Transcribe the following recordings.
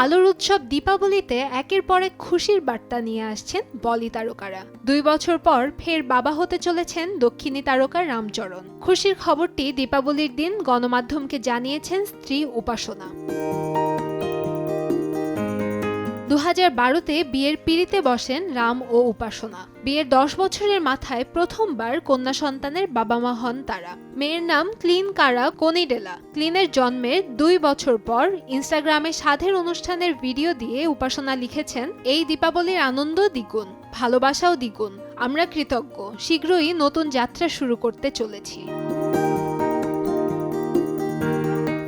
আলোর উৎসব দীপাবলিতে একের পর এক খুশির বার্তা নিয়ে আসছেন বলি তারকারা। 2 বছর পর ফের বাবা হতে চলেছেন দক্ষিণী তারকা রামচরণ। খুশির খবরটি দীপাবলির দিন গণমাধ্যমকে জানিয়েছেন স্ত্রী উপাসনা। 2012-তে বিয়ের পিঁড়িতে বসেন রাম ও উপাসনা। বিয়ের 10 বছরের মাথায় প্রথমবার কন্যা সন্তানের বাবা মা হন তারা। মেয়ের নাম ক্লিন কারা কোনিডেলা। ক্লিনের জন্মের 2 বছর পর ইনস্টাগ্রামে সাধের অনুষ্ঠানের ভিডিও দিয়ে উপাসনা লিখেছেন, এই দীপাবলির আনন্দ দ্বিগুণ, ভালোবাসাও দ্বিগুণ। আমরা কৃতজ্ঞ, শীঘ্রই নতুন যাত্রা শুরু করতে চলেছি।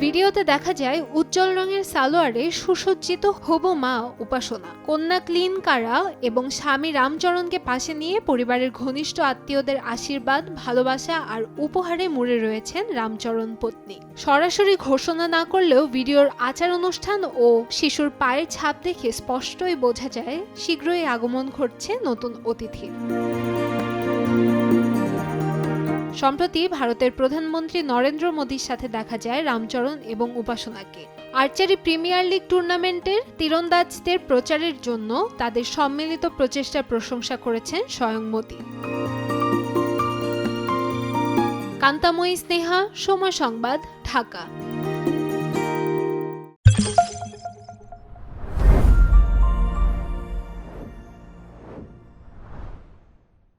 ভিডিওতে দেখা যায় উজ্জ্বল রঙের সালোয়ারে সুসজ্জিত হবু মা উপাসনা, কন্যা ক্লিন কারা এবং স্বামী রামচরণকে পাশে নিয়ে পরিবারের ঘনিষ্ঠ আত্মীয়দের আশীর্বাদ, ভালোবাসা আর উপহারে মুড়ে রয়েছেন রামচরণ পত্নী। সরাসরি ঘোষণা না করলেও ভিডিওর আচার অনুষ্ঠান ও শিশুর পায়ের ছাপ দেখে স্পষ্টই বোঝা যায় শীঘ্রই আগমন ঘটছে নতুন অতিথির। সম্প্রতি ভারতের প্রধানমন্ত্রী নরেন্দ্র মোদীর সাথে দেখা যায় রামচরণ এবং উপাসনাকে। আর্চারি প্রিমিয়ার লিগ টুর্নামেন্টের তীরন্দাজদের প্রচারের জন্য তাদের সম্মিলিত প্রচেষ্টার প্রশংসা করেছেন স্বয়ং মোদী। কান্তাময়ী স্নেহা, সময় সংবাদ, ঢাকা।